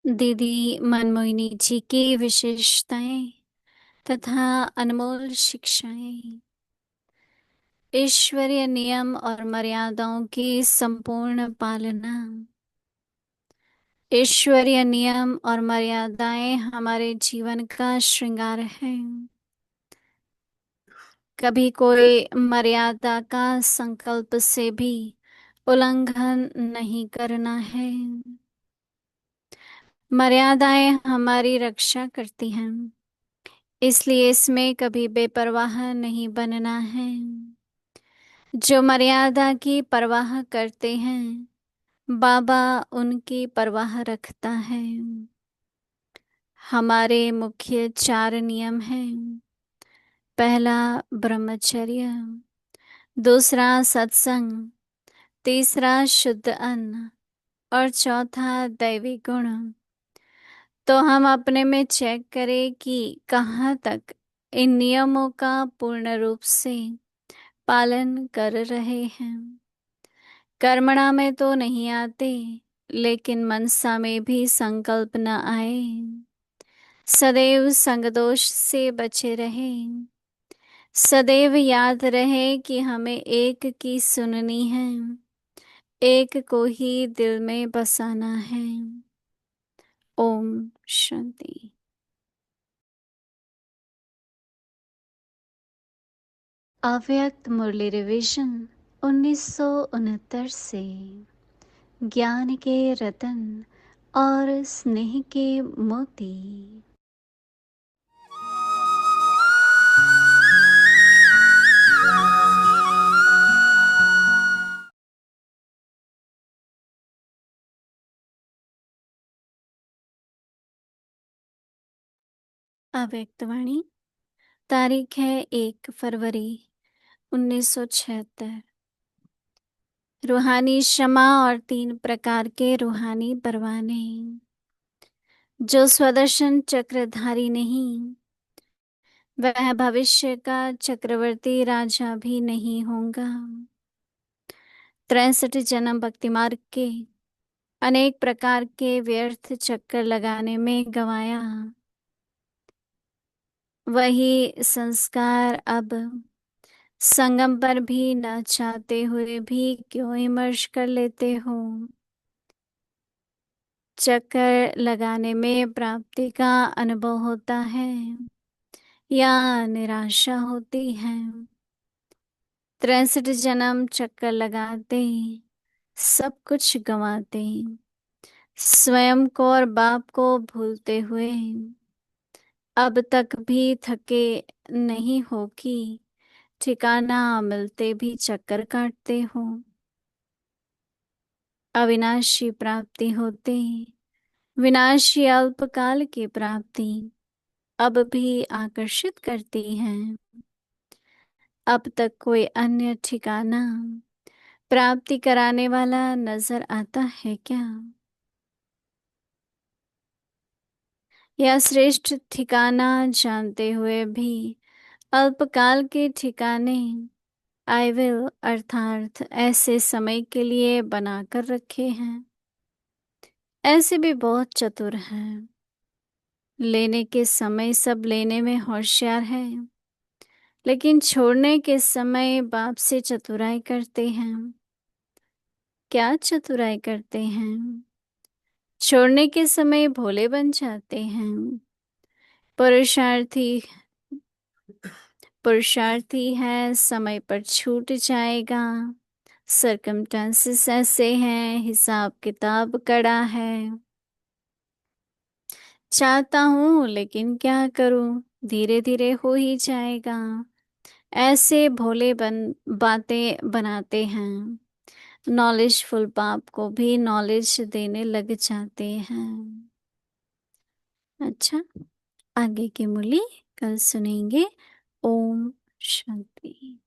दीदी मनमोहिनी जी की विशेषताएं तथा अनमोल शिक्षाएं। ईश्वरीय नियम और मर्यादाओं की संपूर्ण पालना। ईश्वरीय नियम और मर्यादाएं हमारे जीवन का श्रृंगार है। कभी कोई मर्यादा का संकल्प से भी उल्लंघन नहीं करना है। मर्यादाएं हमारी रक्षा करती हैं, इसलिए इसमें कभी बेपरवाह नहीं बनना है। जो मर्यादा की परवाह करते हैं, बाबा उनकी परवाह रखता है। हमारे मुख्य 4 नियम हैं। पहला ब्रह्मचर्य, दूसरा सत्संग, तीसरा शुद्ध अन्न और चौथा दैवी गुण। तो हम अपने में चेक करें कि कहाँ तक इन नियमों का पूर्ण रूप से पालन कर रहे हैं। कर्मणा में तो नहीं आते, लेकिन मनसा में भी संकल्प न आए। सदैव संगदोष से बचे रहे। सदैव याद रहे कि हमें एक की सुननी है, एक को ही दिल में बसाना है। ओम शांति। अव्यक्त मुरली रिवीजन 1969 से। ज्ञान के रतन और स्नेह के मोती। अव्यक्तवाणी। तारीख है 1 फरवरी 1976। रूहानी क्षमा और 3 प्रकार के रूहानी परवाने। जो स्वदर्शन चक्रधारी नहीं, वह भविष्य का चक्रवर्ती राजा भी नहीं होगा। 63 जन्म भक्ति मार्ग के अनेक प्रकार के व्यर्थ चक्कर लगाने में गंवाया। वही संस्कार अब संगम पर भी न चाहते हुए भी क्यों इमर्श कर लेते हो। चक्कर लगाने में प्राप्ति का अनुभव होता है या निराशा होती है। 63 जन्म चक्कर लगाते, सब कुछ गंवाते, स्वयं को और बाप को भूलते हुए अब तक भी थके नहीं हो कि ठिकाना मिलते भी चक्कर काटते हो। अविनाशी प्राप्ति होते विनाशी अल्पकाल की प्राप्ति अब भी आकर्षित करती है। अब तक कोई अन्य ठिकाना प्राप्ति कराने वाला नजर आता है क्या? यह श्रेष्ठ ठिकाना जानते हुए भी अल्पकाल के ठिकाने आई विल अर्थात ऐसे समय के लिए बनाकर रखे हैं। ऐसे भी बहुत चतुर हैं। लेने के समय सब लेने में होशियार है, लेकिन छोड़ने के समय बाप से चतुराई करते हैं। क्या चतुराई करते हैं? छोड़ने के समय भोले बन जाते हैं। पुरुषार्थी पुरुषार्थी है, समय पर छूट जाएगा। सर्कमस्टेंसेस ऐसे हैं, हिसाब किताब कड़ा है। चाहता हूँ लेकिन क्या करूँ, धीरे धीरे हो ही जाएगा। ऐसे भोले बातें बनाते हैं। नॉलेजफुल बाप को भी नॉलेज देने लग जाते हैं। अच्छा, आगे की मुरली कल सुनेंगे। ओम शांति।